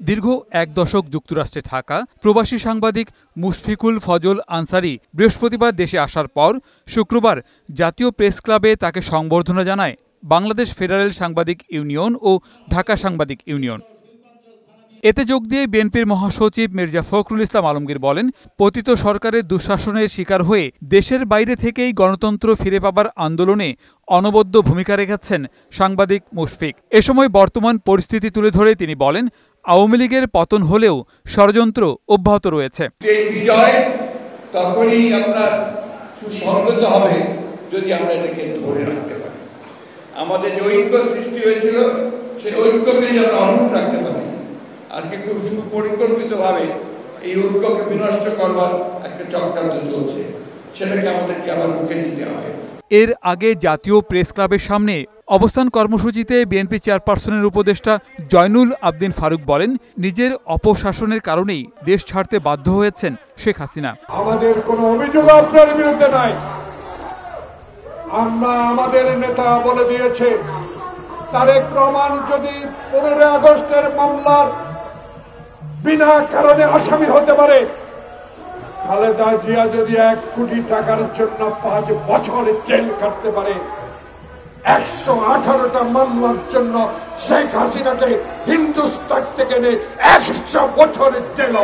দীর্ঘ এক দশক যুক্তরাষ্ট্রে থাকা প্রবাসী সাংবাদিক মুশফিকুল ফজল আনসারি বৃহস্পতিবার দেশে আসার পর শুক্রবার জাতীয় প্রেস ক্লাবে তাকে সংবর্ধনা জানায় বাংলাদেশ ফেডারেল সাংবাদিক ইউনিয়ন ও ঢাকা সাংবাদিক ইউনিয়ন। এতে যোগ দিয়ে বিএনপির মহাসচিব মির্জা ফখরুল ইসলাম আলমগীর বলেন, পতিত সরকারের দুঃশাসনের শিকার হয়ে দেশের বাইরে থেকেই গণতন্ত্র ফিরে পাবার আন্দোলনে অনবদ্য ভূমিকা রেখেছেন সাংবাদিক মুশফিক। এ সময় বর্তমান পরিস্থিতি তুলে ধরে তিনি বলেন, আওয়ামী লীগের পতন হলেও ষড়যন্ত্র অব্যাহত রয়েছে। এই বিজয় তখনই আপনার সুসংগত হবে যদি আমরা এটাকে ধরে রাখতে পারি। আমাদের যে ঐক্য সৃষ্টি হয়েছিল সেই ঐক্যকে যেন অটুট রাখতে পারি। আজকে খুব সুপরিকল্পিতভাবে এই ঐক্যকে বিনষ্ট করবার একটা চক্রান্ত চলছে, সেটাকে আমাদেরকে আবার রুখে দিতে হবে। এর আগে জাতীয় প্রেস ক্লাবের সামনে অবস্থান কর্মসূচিতে বিএনপি চেয়ারপারসনের উপদেষ্টা জয়নুল আবদিন ফারুক বলেন, নিজের অপশাসনের কারণেই দেশ ছাড়তে বাধ্য হয়েছেন শেখ হাসিনা। আমাদের কোনো অভিযোগ আপনার বিরুদ্ধে নাই। আমরা আমাদের নেতা বলে দিয়েছে, তারেক রহমান যদি 15 আগস্টের মামলার বিনা কারণে আসামি হতে পারে, খালেদা জিয়া যদি 1 কোটি টাকার জন্য 5 বছর জেল কাটতে পারে, 118টা মামলার জন্য শেখ হাসিনাকে হিন্দুস্তান থেকে 100 বছরের জেল।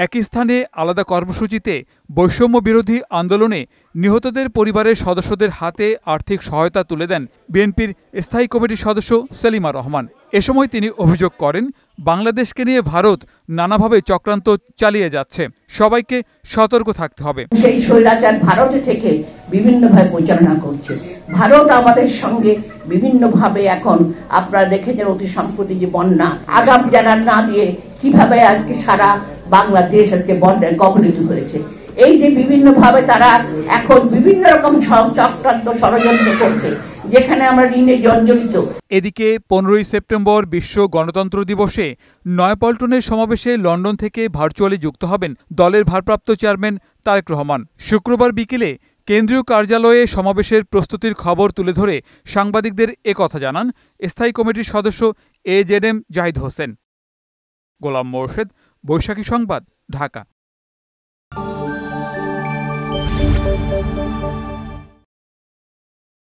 একই স্থানে আলাদা কর্মসূচিতে বৈষম্য বিরোধী আন্দোলনে নিহতদের পরিবারের সদস্যদের হাতে আর্থিক সহায়তা তুলে দেন বিএনপির স্থায়ী কমিটির সদস্য সেলিমা রহমান। এ সময় তিনি অভিযোগ করেন, বাংলাদেশকে নিয়ে ভারত নানাভাবে চক্রান্ত চালিয়ে যাচ্ছে, সবাইকে সতর্ক থাকতে হবে। সেই স্বৈরাচার ভারতে থেকে বিভিন্নভাবে পরিচালনা করছে। ভারত আমাদের সঙ্গে বিভিন্নভাবে এখন আপনারা দেখেছেন অতি সম্প্রতি যে বন্যা আগাম জানান না দিয়ে কিভাবে আজকে সারা বাংলাদেশ আজকে বন্যায় কবলিত হয়েছে। এই যে বিভিন্নভাবে তারা এখন বিভিন্ন রকম চক্রান্ত ষড়যন্ত্র করছে, যেখানে আমরা ঋণে জর্জরিত। এদিকে 15ই সেপ্টেম্বর বিশ্ব গণতন্ত্র দিবসে নয়াপল্টনের সমাবেশে লন্ডন থেকে ভার্চুয়ালি যুক্ত হবেন দলের ভারপ্রাপ্ত চেয়ারম্যান তারেক রহমান। শুক্রবার বিকেলে কেন্দ্রীয় কার্যালয়ে সমাবেশের প্রস্তুতির খবর তুলে ধরে সাংবাদিকদের একথা জানান স্থায়ী কমিটির সদস্য AZM জাহিদ হোসেন। গোলাম মোর্শেদ, বৈশাখী সংবাদ, ঢাকা।